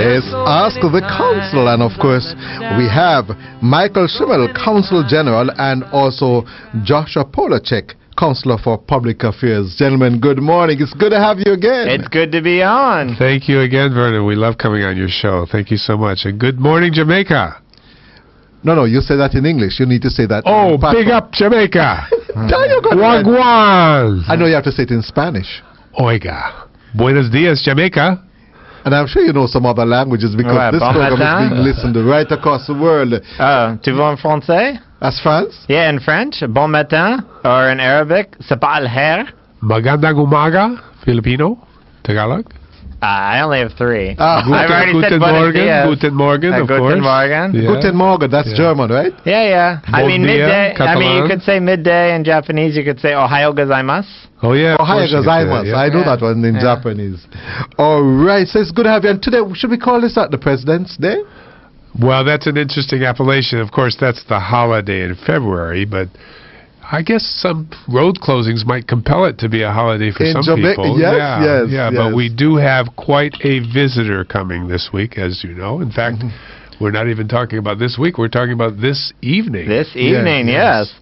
Let's ask the Consul. And of course, we have Michael Schimmel, Consul General, and also Joshua Polacek, Counselor for Public Affairs. Gentlemen, good morning. It's good to have you again. It's good to be on. Thank you again, Vernon. We love coming on your show. Thank you so much. And good morning, Jamaica. No, you say that in English. You need to say that. Oh, big up, Jamaica. Wagwan. I know you have to say it in Spanish. Oiga. Buenos dias, Jamaica. And I'm sure you know some other languages because this program is being listened to right across the world. Tu veux en français? That's France? Yeah, in French, bon matin, or in Arabic, sabah al-khair. Magandang umaga, Filipino, Tagalog. I only have three. Guten Morgen, Guten Morgen, of course. Guten Morgen. Yeah. Guten Morgen, that's German, right? Yeah. I mean, midday. Catalan. I mean, you could say midday in Japanese. You could say Ohayo gozaimasu. Oh, yeah. Ohayo gozaimasu. Yeah. I know that one in Japanese. All right, so it's good to have you. And today, should we call this the President's Day? Well, that's an interesting appellation. Of course, that's the holiday in February, but I guess some road closings might compel it to be a holiday for some people. Yes. But we do have quite a visitor coming this week, as you know. In fact, we're not even talking about this week. We're talking about this evening. This evening, yes.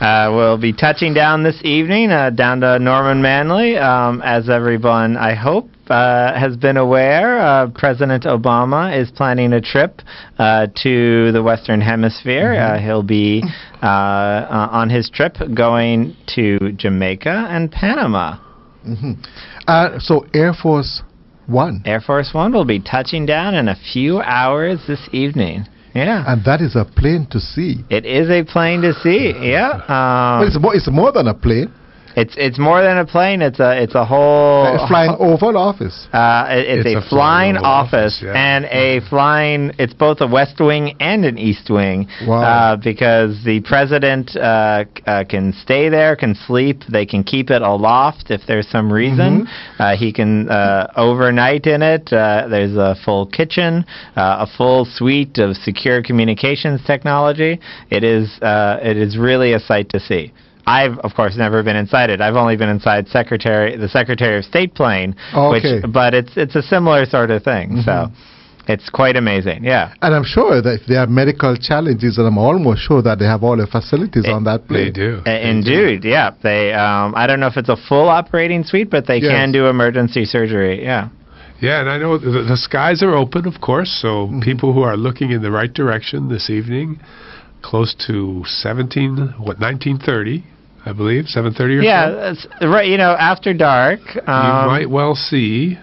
We'll be touching down this evening, down to Norman Manley. As everyone, I hope, has been aware, President Obama is planning a trip to the Western Hemisphere. He'll be on his trip going to Jamaica and Panama. So Air Force One. Air Force One will be touching down in a few hours this evening. Yeah. And that is a plane to see. It is a plane to see, yeah. But it's more than a plane. It's more than a plane. It's a whole flying oval office. It's a flying office and a flying. It's both a west wing and an east wing. Wow. Because the president can stay there, can sleep. They can keep it aloft if there's some reason. He can overnight in it. There's a full kitchen, a full suite of secure communications technology. It is really a sight to see. I've, of course, never been inside it. I've only been inside the Secretary of State plane, but it's a similar sort of thing. So it's quite amazing, yeah. And I'm sure that if there are medical challenges, and I'm almost sure that they have all the facilities on that plane. They do. Indeed, yeah. They, I don't know if it's a full operating suite, but they can do emergency surgery, yeah. Yeah, and I know the skies are open, of course, so people who are looking in the right direction this evening, close to 1930. I believe, 7:30 or so? Yeah, that's right, after dark. You might well see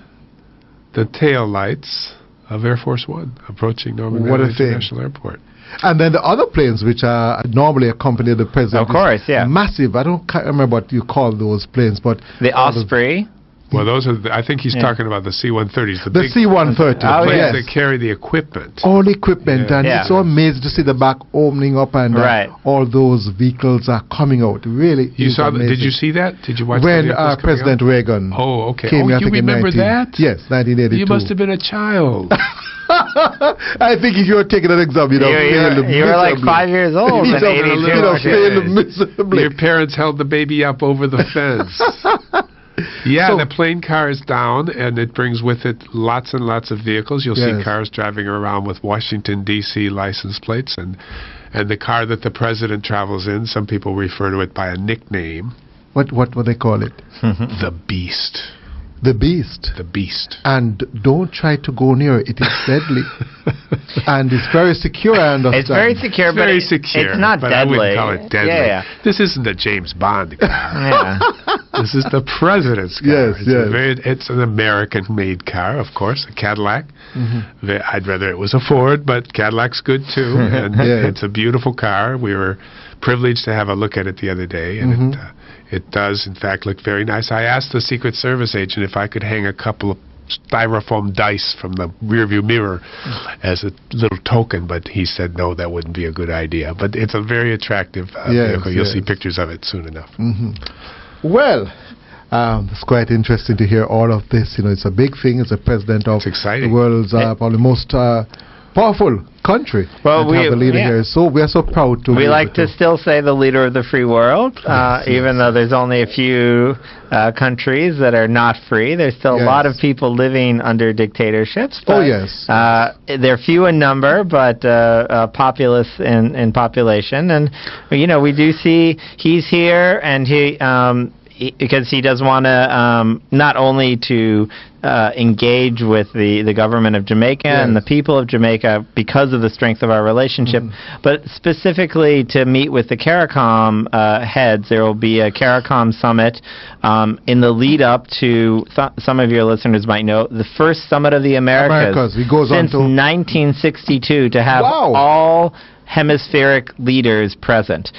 the tail lights of Air Force One approaching Norman Manley International Airport. And then the other planes, which are normally accompany the president. Of course, yeah. Massive. Can't remember what you call those planes, but... The Osprey. Well, those are. I think he's talking about the C-130s. The C-130. The planes that carry the equipment. All equipment, and it's so amazing to see the back opening up and all those vehicles are coming out. Really, you saw? Did you see that? Did you watch when President Reagan? Oh, okay. Came, you remember that? Yes, 1982. You must have been a child. I think if you were taking an exam, you were like 5 years old in 82. Your parents held the baby up over the fence. Yeah, the plane car is down, and it brings with it lots and lots of vehicles. You'll see cars driving around with Washington, D.C. license plates, and the car that the president travels in, some people refer to it by a nickname. What would they call it? The Beast. The Beast. The Beast. And don't try to go near it. It is deadly. And it's very secure, I understand. It's very secure, but it's not deadly. I wouldn't call it deadly. Yeah. This isn't a James Bond car. This is the president's car. It's an American-made car, of course, a Cadillac. I'd rather it was a Ford, but Cadillac's good, too. And it's a beautiful car. We were privileged to have a look at it the other day, and it does, in fact, look very nice. I asked the Secret Service agent if I could hang a couple of styrofoam dice from the rearview mirror as a little token, but he said no, that wouldn't be a good idea. But it's a very attractive vehicle. You'll see pictures of it soon enough. Well, it's quite interesting to hear all of this. It's a big thing. It's the president of the world's probably most powerful country. Well, we have the leader here. So we are so proud to. We like to still say the leader of the free world, even though there's only a few countries that are not free. There's still a lot of people living under dictatorships. But, they're few in number, but populous in population. And we do see he's here, and because he does want to not only to engage with the government of Jamaica and the people of Jamaica because of the strength of our relationship, but specifically to meet with the CARICOM heads. There will be a CARICOM summit in the lead up to, some of your listeners might know, the first Summit of the Americas since 1962 to have all hemispheric leaders present.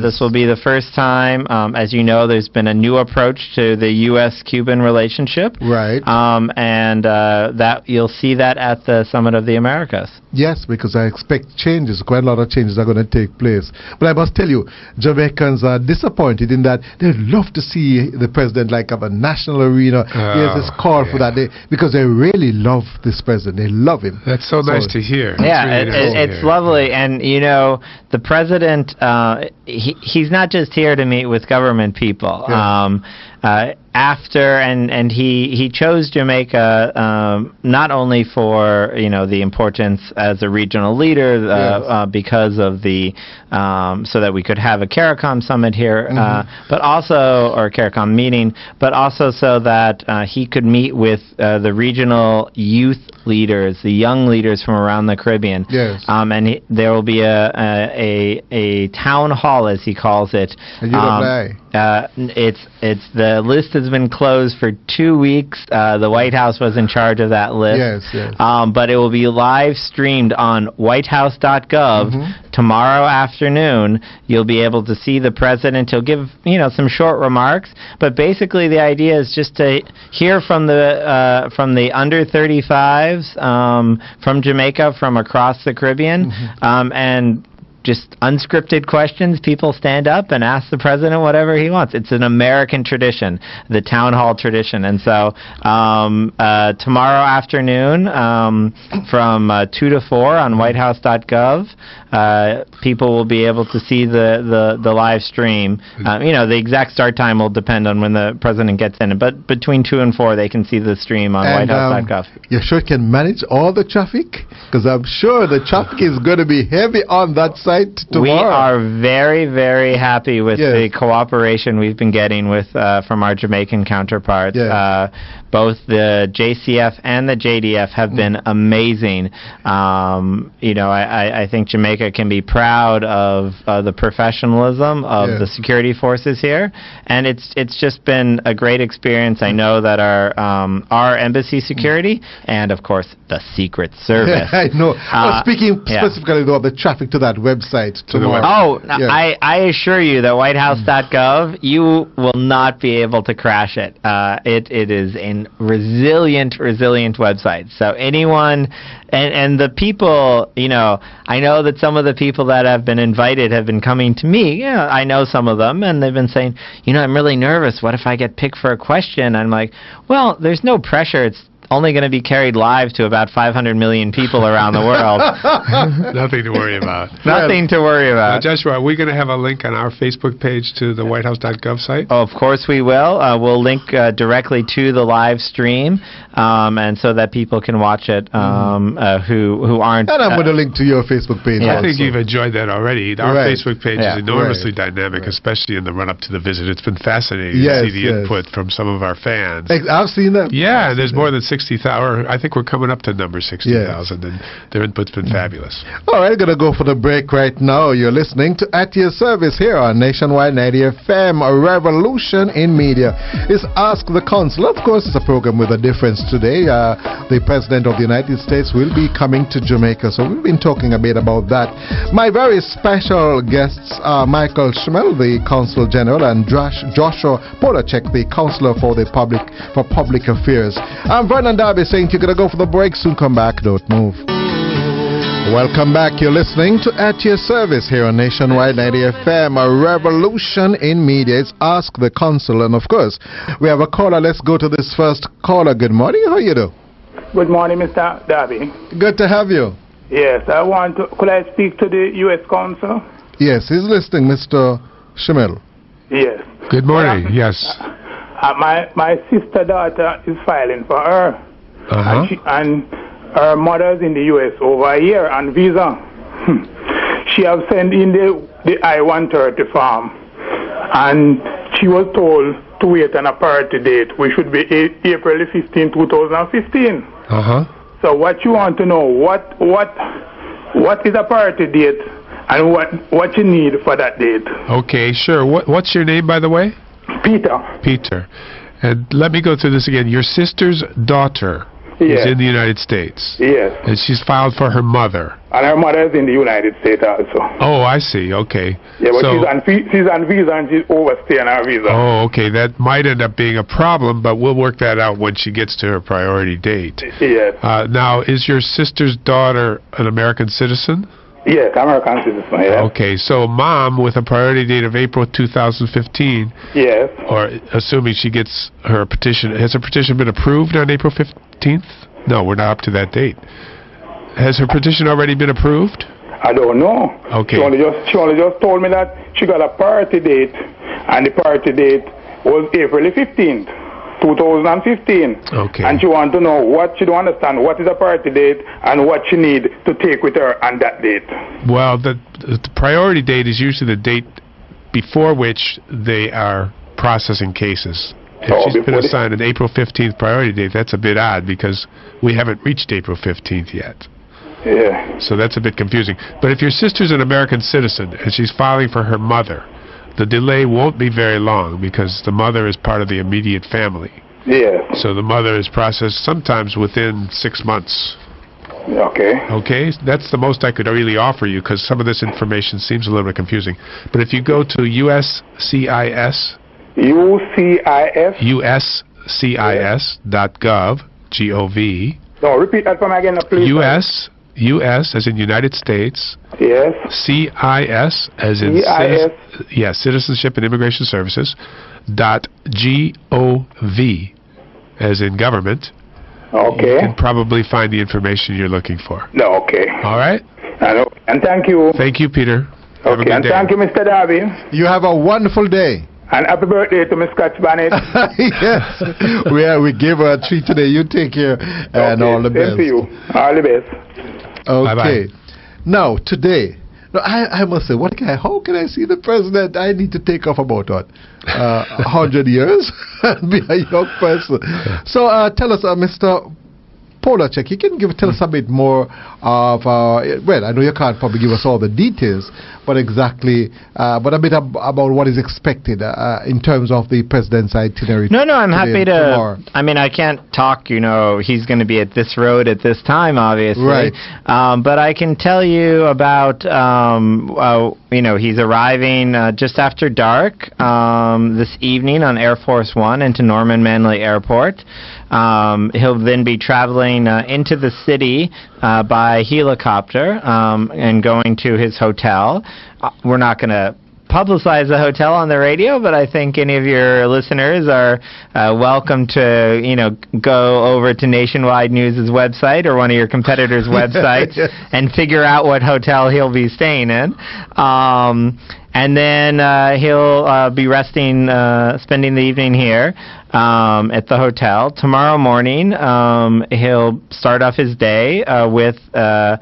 This will be the first time. As you know, there's been a new approach to the U.S.-Cuban relationship. Right. And that you'll see that at the Summit of the Americas. Yes, because I expect changes. Quite a lot of changes are going to take place. But I must tell you, Jamaicans are disappointed in that they'd love to see the president have a national arena. There's this call for that because they really love this president. They love him. That's so nice to hear. Yeah, it's lovely. And the president, he's not just here to meet with government people. He chose Jamaica not only for the importance as a regional leader because of the so that we could have a CARICOM summit here, but also or CARICOM meeting, but also so that he could meet with the regional youth leaders, the young leaders from around the Caribbean. Yes. And there will be a town hall, as he calls it. It's the list has been closed for 2 weeks. The White House was in charge of that list. Yes. But it will be live streamed on whitehouse.gov tomorrow afternoon. You'll be able to see the president. He'll give some short remarks, but basically the idea is just to hear from the under 35s from Jamaica, from across the Caribbean, and just unscripted questions. People stand up and ask the president whatever he wants. It's an American tradition, the town hall tradition. And so tomorrow afternoon from 2 to 4 on whitehouse.gov, people will be able to see the live stream. The exact start time will depend on when the president gets in, but between 2 and 4 they can see the stream on whitehouse.gov. You sure can manage all the traffic? Because I'm sure the traffic is going to be heavy on that side tomorrow. We are very, very happy with the cooperation we've been getting with from our Jamaican counterparts. Both the JCF and the JDF have been amazing. I think Jamaica can be proud of the professionalism of the security forces here, and it's just been a great experience. I know that our embassy security and of course the Secret Service. I know. Speaking specifically though of the traffic to that website tomorrow. I assure you that whitehouse.gov, you will not be able to crash it. It is a resilient website. So anyone and the people, I know that some of the people that have been invited have been coming to me. I know some of them, and they've been saying, I'm really nervous. What if I get picked for a question? I'm like, well, there's no pressure. It's only going to be carried live to about 500 million people around the world. Nothing to worry about. Nothing to worry about. Joshua, are we going to have a link on our Facebook page to the whitehouse.gov site? Oh, of course we will. We'll link directly to the live stream, and so that people can watch it who aren't. And I'm going to link to your Facebook page. I think you've enjoyed that already. Our Facebook page is enormously dynamic, especially in the run-up to the visit. It's been fascinating to see the input from some of our fans. I've seen that. Yeah, there's more than 60,000. I think we're coming up to number 60,000, and their input's been fabulous. All right, going to go for the break right now. You're listening to At Your Service here on Nationwide 90 FM, a revolution in media. It's Ask the Consul. Of course, it's a program with a difference today. The President of the United States will be coming to Jamaica, so we've been talking a bit about that. My very special guests are Michael Schmel, the Consul General, and Joshua Polacek, the Counselor for Public Affairs. I'm Vernon Darby saying you're going to go for the break, soon come back, don't move. Welcome back. You're listening to At Your Service here on Nationwide 90 FM, a revolution in media. It's Ask the Consul, and of course, we have a caller. Let's go to this first caller. Good morning. How you do? Good morning, Mr. Darby. Good to have you. Yes, I want to. Could I speak to the U.S. Consul? Yes, he's listening, Mr. Schimmel. Yes. Good morning. Yes. My sister daughter is filing for her, and her mother's in the U.S. over a year on visa. She have sent in the I-130 form, and she was told to wait on a priority date, which should be April 15, 2015. So what you want to know, what is a priority date, and what you need for that date? Okay, sure. What's your name, by the way? Peter. Peter. And let me go through this again. Your sister's daughter is in the United States. Yes. And she's filed for her mother. And her mother is in the United States also. Oh, I see. Okay. Yeah, but she's on visa and she's overstaying her visa. Oh, okay. That might end up being a problem, but we'll work that out when she gets to her priority date. Yes. Now, is your sister's daughter an American citizen? Yes, American citizen, yes. Okay, so mom with a priority date of April 2015. Yes. Or assuming she gets her petition. Has her petition been approved on April 15th? No, we're not up to that date. Has her petition already been approved? I don't know. Okay. She only just told me that she got a priority date, and the priority date was April 15th, 2015. Okay. And she want to know what she don't understand. What is a priority date and what she need to take with her on that date? Well, the priority date is usually the date before which they are processing cases. If she's been assigned an April 15th priority date, that's a bit odd because we haven't reached April 15th yet. Yeah. So that's a bit confusing. But if your sister's an American citizen and she's filing for her mother, the delay won't be very long because the mother is part of the immediate family. Yeah. So the mother is processed sometimes within 6 months. Okay. Okay? That's the most I could really offer you because some of this information seems a little bit confusing. But if you go to USCIS... USCIS.gov, G-O-V. No, repeat that for me again, please. US as in United States. Yes. CIS as in Citizenship and Immigration Services. .gov as in government. Okay. You can probably find the information you're looking for. No, okay. All right? And thank you. Thank you, Peter. Have a good day. Thank you, Mr. Darby. You have a wonderful day. And happy birthday to Miss Scotch Bennett. Yes. We give her a treat today. You take care and all the best. Same to you. All the best. Okay. Bye-bye. Now, today, I must say, how can I see the president? I need to take off about 100 years and be a young person. So tell us, Mr. Polacek, you can tell us a bit more of, well, I know you can't probably give us all the details, but exactly, but a bit about what is expected in terms of the president's itinerary. No, I'm happy to. Tomorrow. I mean, I can't talk, he's going to be at this road at this time, obviously. Right. But I can tell you about, he's arriving just after dark this evening on Air Force One into Norman Manley Airport. He'll then be traveling into the city by helicopter and going to his hotel. We're not going to publicize the hotel on the radio, but I think any of your listeners are welcome to, go over to Nationwide News' website or one of your competitors' websites and figure out what hotel he'll be staying in. And then he'll be resting, spending the evening here at the hotel. Tomorrow morning, he'll start off his day with a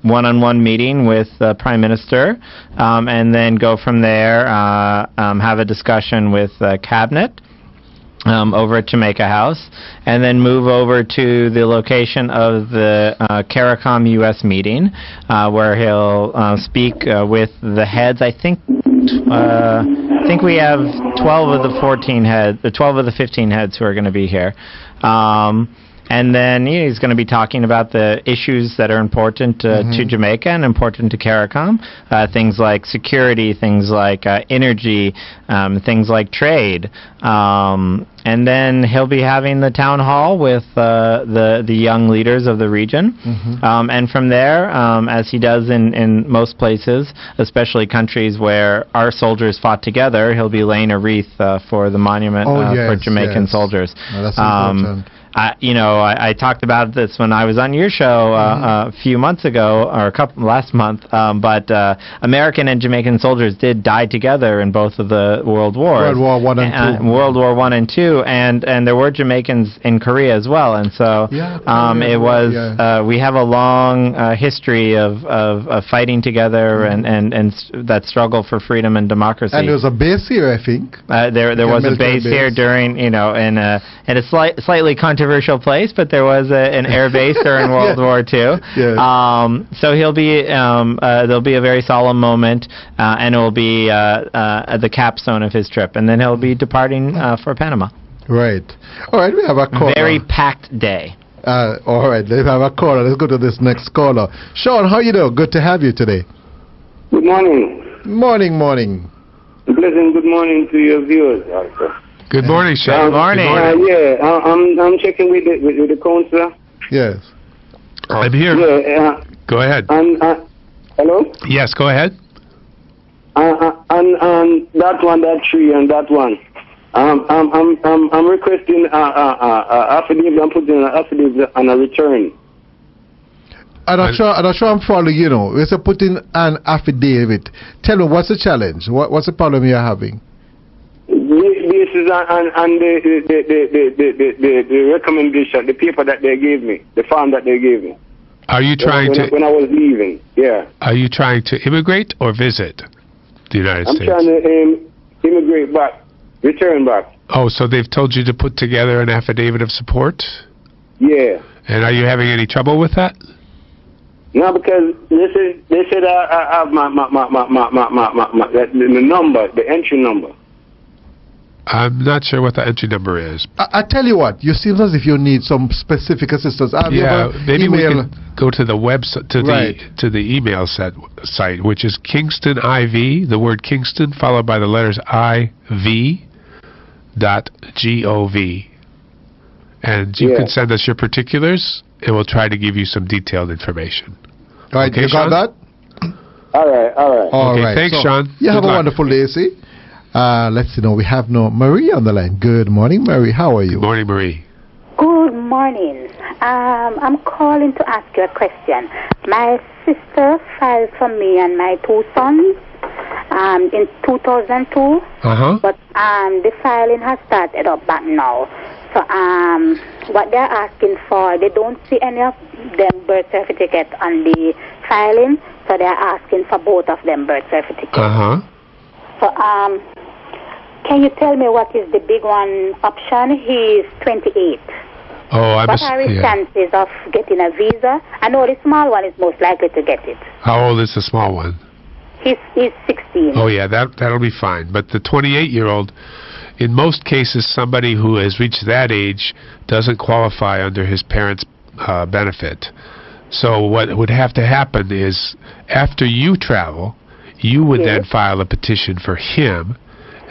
one-on-one meeting with the Prime Minister, and then go from there, have a discussion with Cabinet over at Jamaica House, and then move over to the location of the CARICOM U.S. meeting, where he'll speak with the heads. I think we have 12 of the 14 heads, 12 of the 15 heads who are going to be here. And then he's going to be talking about the issues that are important to Jamaica and important to CARICOM, things like security, things like energy, things like trade. And then he'll be having the town hall with the young leaders of the region. And from there, as he does in most places, especially countries where our soldiers fought together, he'll be laying a wreath for the monument for Jamaican soldiers. That's important. I talked about this when I was on your show a few months ago, or last month. But American and Jamaican soldiers did die together in both of the World Wars. World War I and II. World War I and II, and there were Jamaicans in Korea as well. And so we have a long history of fighting together and that struggle for freedom and democracy. And there was a base here, I think. There was a base here during, in a slightly controversial place, but there was an air base during World War II. So he'll be there'll be a very solemn moment, and it will be the capstone of his trip, and then he'll be departing for Panama. Right. All right, we have a caller. Very packed day. All right, let's have a caller. Let's go to this next caller. Sean, how you doing? Good to have you today. Good morning. Morning. Pleasant good morning to your viewers also. Good morning, Sean. Good morning. I'm checking with the counselor. Yes. I'm here. Go ahead. Hello? Yes, go ahead. And that one, that tree, and that one. I'm requesting affidavit. I'm putting an affidavit on a return. I'm not sure I'm following, We say put in an affidavit. Tell me, what's the challenge? What's the problem you're having? This is on the recommendation, the paper that they gave me, the form that they gave me. Are you trying when I was leaving, yeah. Are you trying to immigrate or visit the United States? I'm trying to immigrate back, return back. Oh, so they've told you to put together an affidavit of support? Yeah. And are you having any trouble with that? No, because they said I have my the number, the entry number. I'm not sure what the entry number is. I tell you what, you seem as if you need some specific assistance. Maybe we can go to the website, to the email site, which is Kingston IV, the word Kingston followed by the letters IV.gov. And you can send us your particulars, and we'll try to give you some detailed information. All right, you got that? All right. Thanks, Sean. You have a wonderful day, see? Let's see, we have Marie on the line. Good morning, Marie. How are you? Good morning, Marie. Good morning. I'm calling to ask you a question. My sister filed for me and my two sons in 2002, but the filing has started up back now. So what they're asking for, they don't see any of them birth certificate on the filing, so they're asking for both of them birth certificates. So can you tell me what is the big one option? He's 28. What are his chances of getting a visa? I know the small one is most likely to get it. How old is the small one? He's 16. Oh, yeah, that'll be fine. But the 28-year-old, in most cases, somebody who has reached that age doesn't qualify under his parents' benefit. So what would have to happen is, after you travel, you would then file a petition for him,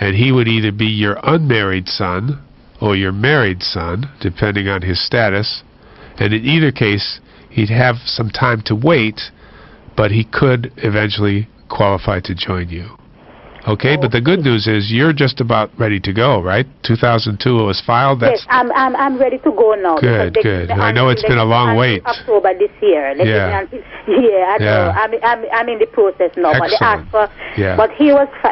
and he would either be your unmarried son or your married son, depending on his status. And in either case, he'd have some time to wait, but he could eventually qualify to join you. Okay, but the good news is you're just about ready to go, right? 2002 it was filed. Yes, I'm ready to go now. Good. I know it's been a long wait. October this year. I know. I'm in the process now. Excellent. But they asked for. But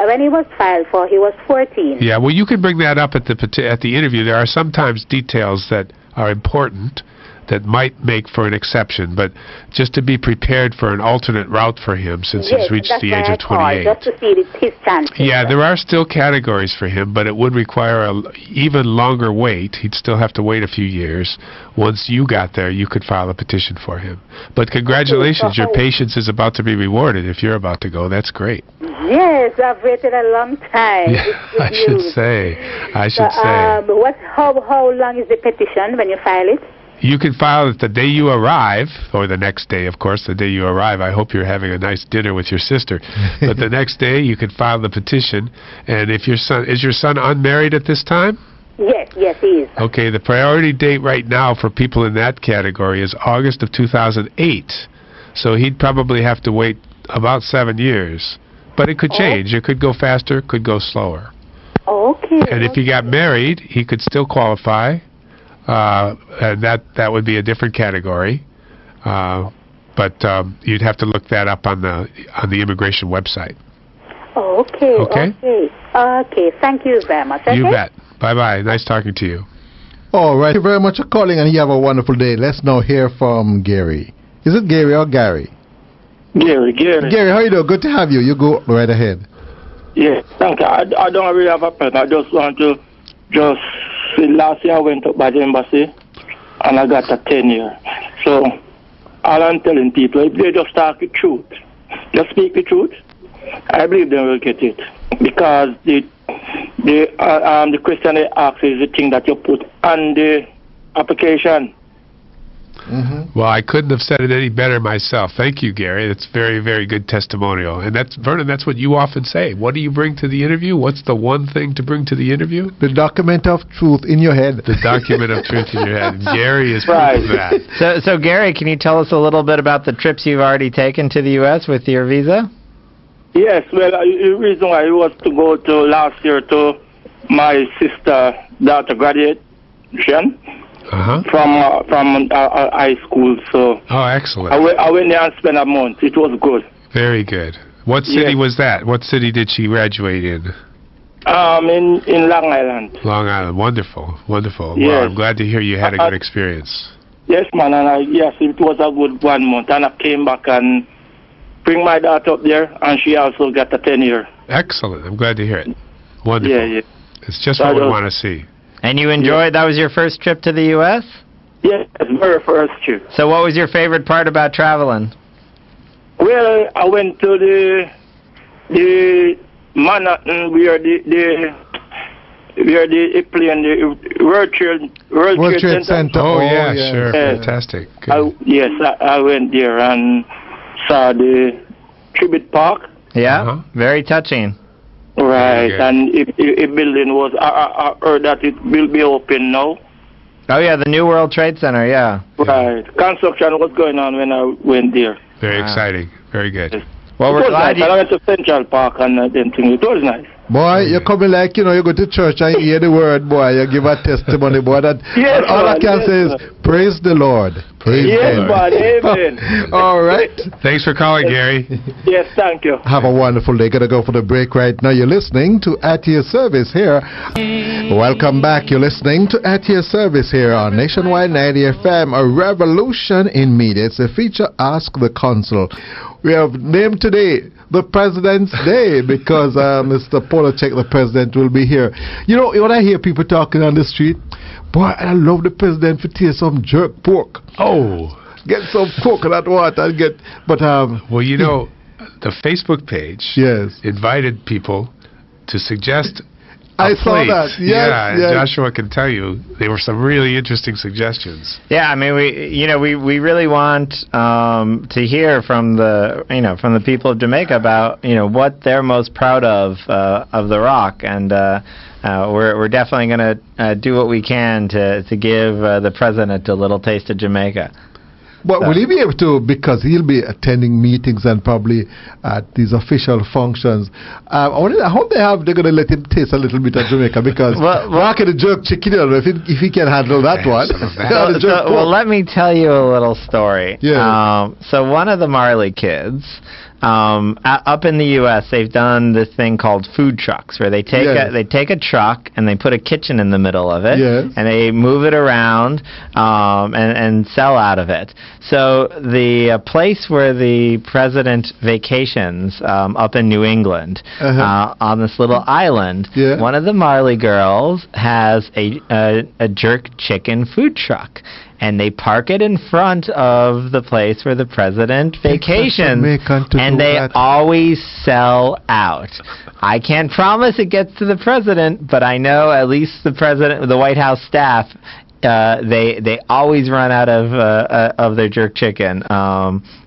when he was filed for, he was 14. Yeah, well, you can bring that up at the interview. There are sometimes details that are important that might make for an exception, but just to be prepared for an alternate route for him since he's reached the age of 28. Just to see his chances. Yeah, there are still categories for him, but it would require an even longer wait. He'd still have to wait a few years. Once you got there, you could file a petition for him. But congratulations, your patience is about to be rewarded if you're about to go. That's great. Yes, I've waited a long time. Yeah, I should say. How long is the petition when you file it? You can file it the day you arrive, or the next day, of course, the day you arrive. I hope you're having a nice dinner with your sister. But the next day, you can file the petition. And if is your son unmarried at this time? Yes, he is. Okay, the priority date right now for people in that category is August of 2008. So he'd probably have to wait about 7 years. But it could change. It could go faster, it could go slower. Okay. And if he got married, he could still qualify. and that would be a different category. But you'd have to look that up on the immigration website. Okay. Okay. Thank you very much. Okay? You bet. Bye-bye. Nice talking to you. All right. Thank you very much for calling, and you have a wonderful day. Let's now hear from Gary. Is it Gary or Gary? Gary. Gary, how you doing? Good to have you. You go right ahead. Yeah, thank you. I don't really have a problem. I just want to say last year I went up by the embassy and I got a 10-year. So all I'm telling people, if they just talk the truth, just speak the truth, I believe they will get it. Because the question they ask is the thing that you put on the application. Mm-hmm. Well, I couldn't have said it any better myself. Thank you, Gary. That's very, very good testimonial. And that's, Vernon, that's what you often say. What do you bring to the interview? What's the one thing to bring to the interview? The document of truth in your head. The document of truth in your head. And Gary is proof of that. So, Gary, can you tell us a little bit about the trips you've already taken to the U.S. with your visa? Yes, well, the reason why it was to go to last year to my sister daughter graduation from high school. So excellent. I went there and spent a month. It was good. Very good. What city was that? What city did she graduate in? In Long Island. Long Island. Wonderful. Wonderful. Yes. Well, I'm glad to hear you had a good experience. Yes, man. And yes, it was a good 1 month. And I came back and bring my daughter up there, and she also got a 10-year. Excellent. I'm glad to hear it. Wonderful. Yeah. It's just what we want to see. And you enjoyed, that was your first trip to the U.S.? Yes, very first trip. So what was your favorite part about traveling? Well, I went to the Manhattan where the World Trade Center. Oh, yeah, sure. Fantastic. I went there and saw the Tribute Park. Yeah, very touching. Right, and if building was, I heard that it will be open now. Oh, yeah, the New World Trade Center, yeah. Right, construction was going on when I went there. Very exciting, very good. Yes. Well, we're glad I went to Central Park and them things. It was nice. Boy, you're coming like, you go to church and hear the word, boy. You give a testimony, boy. That, yes, all I can say is, praise the Lord. Praise the Lord. Amen. All right. Thanks for calling, Gary. Yes, thank you. Have a wonderful day. Gotta go for the break right now. You're listening to At Your Service here. Welcome back. You're listening to At Your Service here on Nationwide 90 FM, a revolution in media. It's a feature Ask the Consul. We have named today the President's Day because Mr. Polachek, the President, will be here. You know, when I hear people talking on the street, boy, I love the President to taste some jerk pork. Oh. Get some coconut water and get, but well, you know, the Facebook page invited people to suggest I saw that. Yes, yes. Joshua can tell you there were some really interesting suggestions. Yeah, I mean, we really want to hear from the people of Jamaica about what they're most proud of the Rock, and we're definitely going to do what we can to give the president a little taste of Jamaica. But will he be able to, because he'll be attending meetings and probably at these official functions. I hope they're going to let him taste a little bit of Jamaica, because Rock and the jerk chicken, if he can handle that one. Well, let me tell you a little story. Yeah. So one of the Marley kids, up in the U.S., they've done this thing called food trucks, where they take a truck and they put a kitchen in the middle of it, and they move it around and sell out of it. So the place where the president vacations up in New England, on this little island, one of the Marley girls has a jerk chicken food truck. And they park it in front of the place where the president vacations, and they always sell out. I can't promise it gets to the president, but I know at least the White House staff, they always run out of their jerk chicken.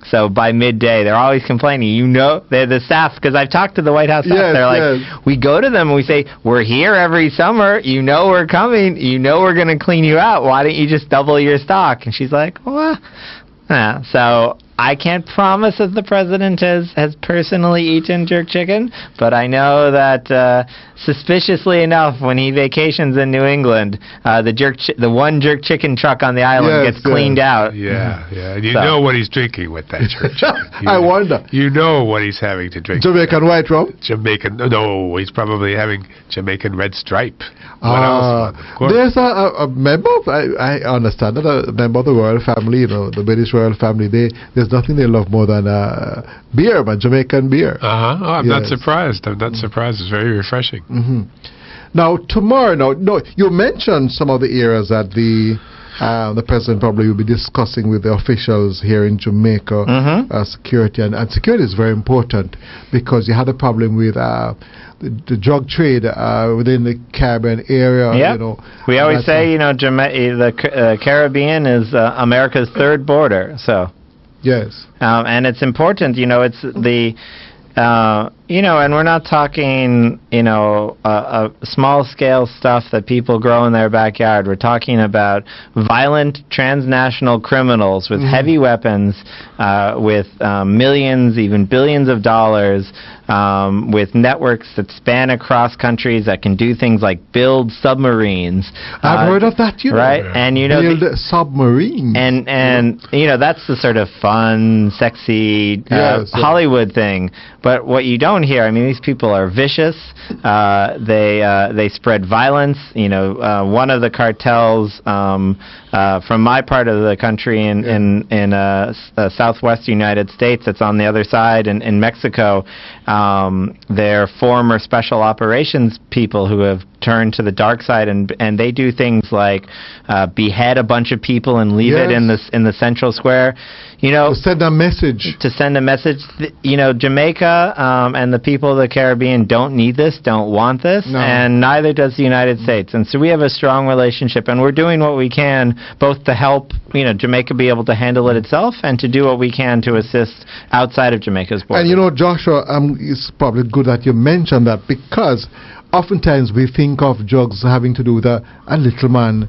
So by midday, they're always complaining. The staff, because I've talked to the White House staff, they're like, we go to them and we say, we're here every summer. We're coming. We're going to clean you out. Why don't you just double your stock? And she's like, well, yeah. So I can't promise that the president has personally eaten jerk chicken, but I know that suspiciously enough, when he vacations in New England, the one jerk chicken truck on the island gets cleaned out. Yeah, yeah. And you know what he's drinking with that jerk chicken. I wonder. You know what he's having to drink. Jamaican white rum? Jamaican. No, he's probably having Jamaican Red Stripe. What else? Of course. There's a member of, I understand that a member of the royal family, you know, the British royal family, there's nothing they love more than beer, man, Jamaican beer. Oh, I'm not surprised. I'm not surprised. It's very refreshing. Now, tomorrow, you mentioned some of the areas that the president probably will be discussing with the officials here in Jamaica, security. And security is very important because you had a problem with the drug trade within the Caribbean area. Yep. You know, we always say, you know, the Caribbean is America's third border. So yes, and it's important. You know, it's the you know, and we're not talking, you know, small scale stuff that people grow in their backyard. We're talking about violent transnational criminals with heavy weapons, with millions, even billions of dollars, with networks that span across countries that can do things like build submarines. I've heard of that, you know. Right, and you know, build submarines. And you know, that's the sort of fun, sexy Hollywood thing. But what you don't hear, I mean, these people are vicious. They spread violence. You know, one of the cartels from my part of the country in southwest United States, that's on the other side in Mexico. They're former special operations people who have turned to the dark side, and they do things like behead a bunch of people and leave it in the central square. You know, to send a message. You know, Jamaica and the people of the Caribbean don't need this, don't want this, and neither does the United States. And so we have a strong relationship, and we're doing what we can both to help, you know, Jamaica be able to handle it itself, and to do what we can to assist outside of Jamaica's borders. And you know, Joshua, it's probably good that you mentioned that, because oftentimes we think of drugs having to do with a little man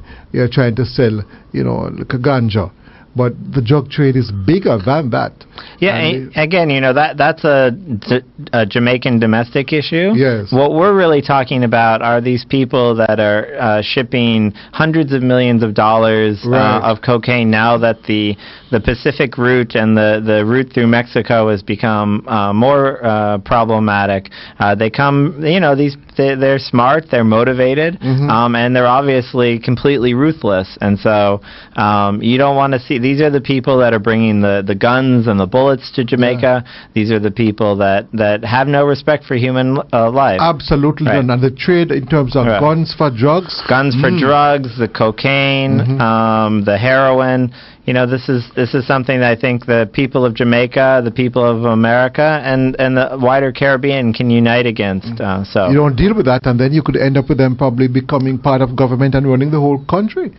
trying to sell, you know, like a ganja. But the drug trade is bigger than that. Yeah, again, you know, that's a Jamaican domestic issue. Yes. What we're really talking about are these people that are shipping hundreds of millions of dollars of cocaine now that the Pacific route and the route through Mexico has become more problematic. They come, you know, they're smart, they're motivated, and they're obviously completely ruthless. And so you don't want to see. These are the people that are bringing the guns and the bullets to Jamaica. These are the people that have no respect for human life. Absolutely. And the trade in terms of guns for drugs. Guns for drugs, the cocaine, the heroin. You know, this is something that I think the people of Jamaica, the people of America, and the wider Caribbean can unite against. So you don't deal with that, and then you could end up with them probably becoming part of government and running the whole country.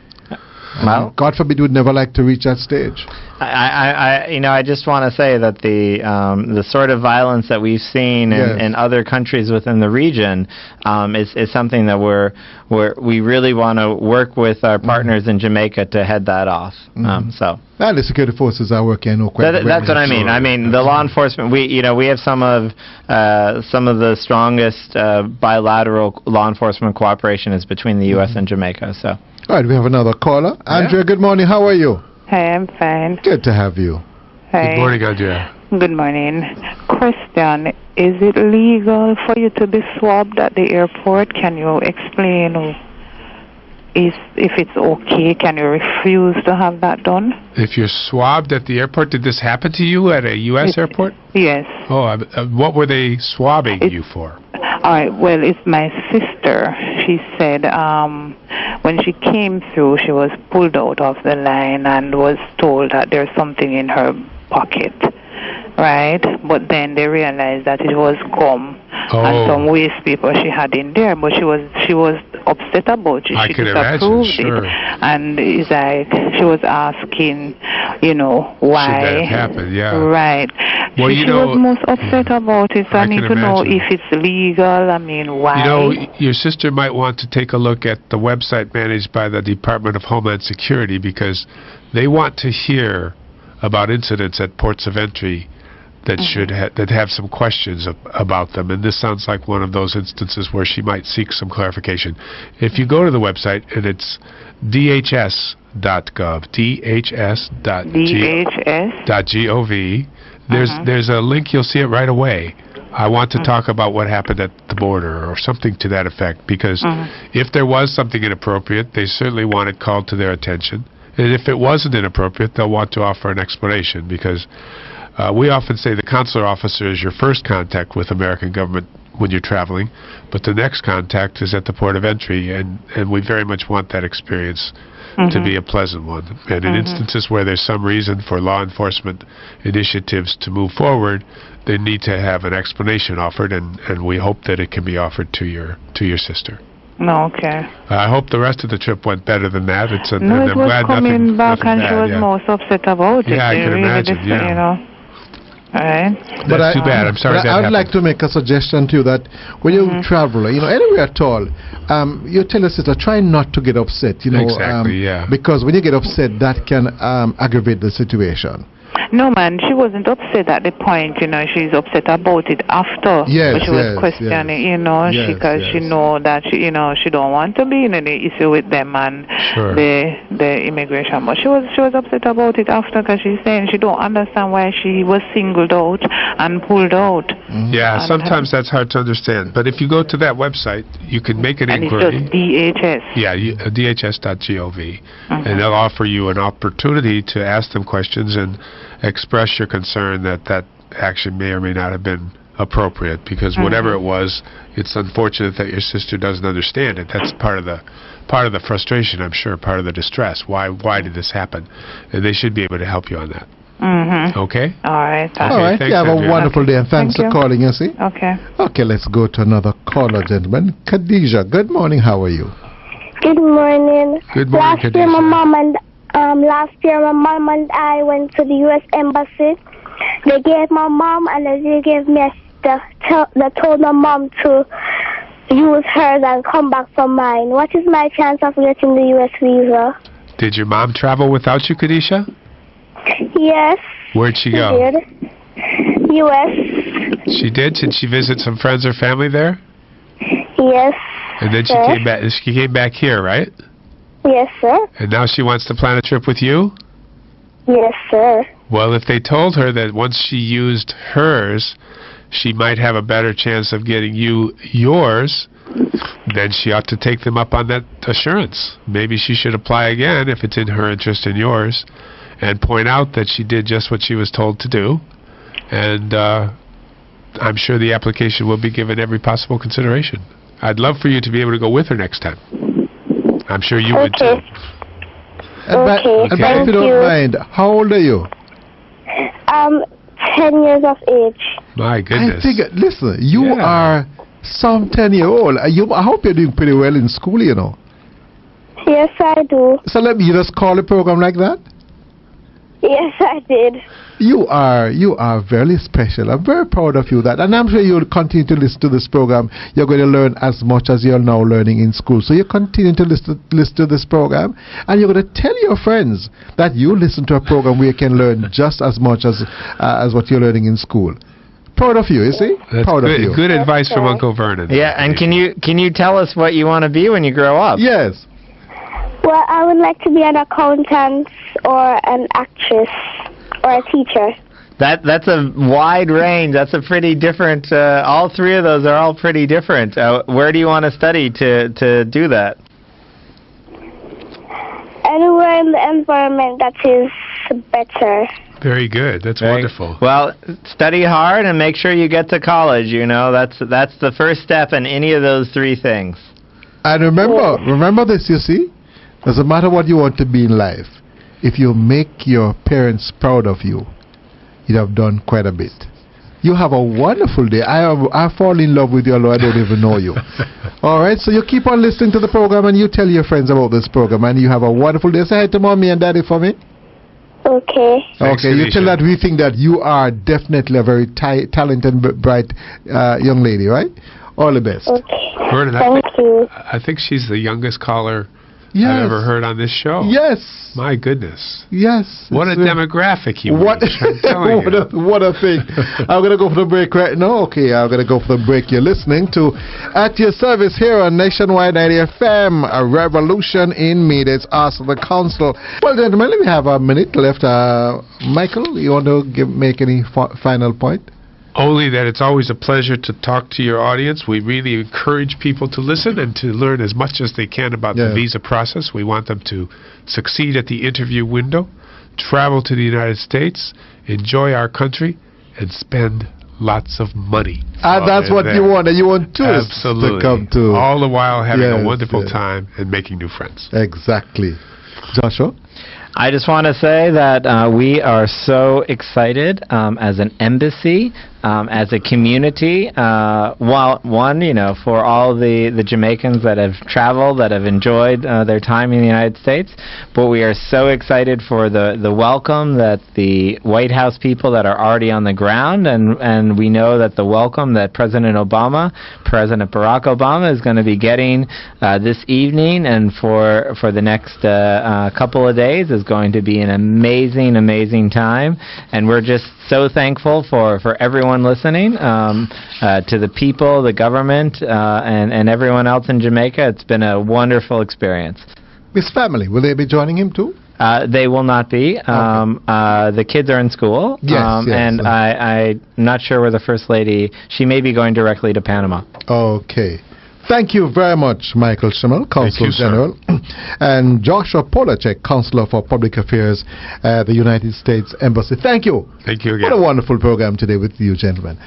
Well, God forbid, would never like to reach that stage. I just want to say that the sort of violence that we've seen in other countries within the region is something that we really want to work with our partners in Jamaica to head that off. So. And the security forces are working. That's what I mean. I mean, the law enforcement. We have some of the strongest bilateral law enforcement cooperation is between the U.S. and Jamaica. So. All right, we have another caller. Andrea, good morning. How are you? Hi, I'm fine. Good to have you. Hi. Good morning, Andrea. Good morning. Question, is it legal for you to be swabbed at the airport? Can you explain if it's okay? Can you refuse to have that done? If you're swabbed at the airport, did this happen to you at a U.S. airport? Yes. Oh, what were they swabbing you for? All right, well, it's my sister. She said when she came through, she was pulled out of the line and was told that there's something in her pocket, right? But then they realized that it was gum and some waste paper she had in there, but she was upset about it. I she could imagine, sure. And it's like she was asking, you know, why. Should that have happened, yeah. Right. Well, she was most upset about it, so I need to know if it's legal. I mean, why? You know, your sister might want to take a look at the website managed by the Department of Homeland Security, because they want to hear about incidents at ports of entry that that have some questions about them, and this sounds like one of those instances where she might seek some clarification. If you go to the website, and it's dhs.gov, dhs.gov, there's a link, you'll see it right away. I want to talk about what happened at the border or something to that effect, because if there was something inappropriate, they certainly want it called to their attention. And if it wasn't inappropriate, they'll want to offer an explanation, because we often say the consular officer is your first contact with American government when you're traveling, but the next contact is at the port of entry, and we very much want that experience to be a pleasant one. And in instances where there's some reason for law enforcement initiatives to move forward, they need to have an explanation offered, and we hope that it can be offered to your sister. Okay. I hope the rest of the trip went better than that. It was coming back, and she was most upset about it. Yeah, I can imagine. You know. All right. That's too bad. I'm sorry that happened. I would like to make a suggestion to you that when you travel, anywhere at all, you tell your sister, try not to get upset, Exactly, because when you get upset, that can aggravate the situation. No, man, she wasn't upset at the point, she's upset about it after. Yes, but she was questioning, because she know that, she don't want to be in any issue with them and the immigration. But she was upset about it after, because she's saying she don't understand why she was singled out and pulled out. Yeah, sometimes that's hard to understand. But if you go to that website, you can make an inquiry. It's just DHS. Yeah, dhs.gov. And they'll offer you an opportunity to ask them questions and express your concern that action may or may not have been appropriate, because whatever it was, it's unfortunate that your sister doesn't understand it. That's part of the frustration, I'm sure, part of the distress. Why did this happen? And they should be able to help you on that. Okay? All right. All right. You have a wonderful day, and thanks for calling, see? Okay. Okay, let's go to another caller, gentlemen. Khadija, good morning. How are you? Good morning. Good morning, Last year, my mom and I went to the U.S. Embassy. They gave my mom and they gave me they told my mom to use hers and come back for mine. What is my chance of getting the U.S. visa? Did your mom travel without you, Khadisha? Yes. Where'd she go? She did. U.S. She did? Did she visit some friends or family there? Yes. And then she came back. She came back here, right? Yes, sir. And now she wants to plan a trip with you? Yes, sir. Well, if they told her that once she used hers, she might have a better chance of getting you yours, then she ought to take them up on that assurance. Maybe she should apply again if it's in her interest and yours, and point out that she did just what she was told to do. And I'm sure the application will be given every possible consideration. I'd love for you to be able to go with her next time. I'm sure you would too. And if you don't mind, how old are you? 10 years of age. My goodness. I think, listen, you are some 10-year-old. I hope you're doing pretty well in school, Yes, I do. So let me just call a program like that? Yes, I did. You are very special. I'm very proud of you. And I'm sure you'll continue to listen to this program. You're going to learn as much as you're now learning in school. So you continue to listen to this program, and you're going to tell your friends that you listen to a program where you can learn just as much as what you're learning in school. Proud of you, you see? That's proud good, of you. Good advice from Uncle Vernon. Yeah, and can you tell us what you want to be when you grow up? Yes. Well, I would like to be an accountant or an actress or a teacher. That's a wide range. That's a pretty different. All three of those are all pretty different. Where do you want to study to do that? Anywhere in the environment that is better. Very good. That's wonderful. Well, study hard and make sure you get to college. That's the first step in any of those three things. And remember this. You see, doesn't matter what you want to be in life. If you make your parents proud of you, you have done quite a bit. You have a wonderful day. I fall in love with you, although I don't even know you. All right, so you keep on listening to the program, and you tell your friends about this program, and you have a wonderful day. Say hi to Mommy and Daddy for me. Okay. Thanks, okay, you tell that we think that you are definitely a very talented, bright young lady, right? All the best. Okay. Vernon, Thank you. I think she's the youngest caller I've ever heard on this show. Yes. My goodness. Yes. What a demographic you reach. I'm telling you. What a thing. I'm going to go for the break right now. Okay, I'm going to go for the break. You're listening to At Your Service here on Nationwide 90 FM, a revolution in media. It's Ask the Consul. Well, gentlemen, we have a minute left. Michael, you want to make any final point? Only that it's always a pleasure to talk to your audience. We really encourage people to listen and to learn as much as they can about the visa process. We want them to succeed at the interview window, travel to the United States, enjoy our country, and spend lots of money. That's what you want. You want tourists to come to. All the while having a wonderful time and making new friends. Exactly. Joshua? I just want to say that we are so excited as an embassy, as a community. For all the Jamaicans that have traveled, that have enjoyed their time in the United States, but we are so excited for the welcome that the White House people that are already on the ground, and we know that the welcome that President Barack Obama is going to be getting this evening and for the next couple of days is going to be an amazing time, and we're just so thankful for everyone listening, to the people, the government, and everyone else in Jamaica. It's been a wonderful experience. His family, will they be joining him too? They will not be. The kids are in school. And I'm not sure where the First Lady, she may be going directly to Panama. Okay. Thank you very much, Michael Schimmel, Consul General, and Joshua Polacek, Counselor for Public Affairs at the United States Embassy. Thank you. Thank you again. What a wonderful program today with you, gentlemen.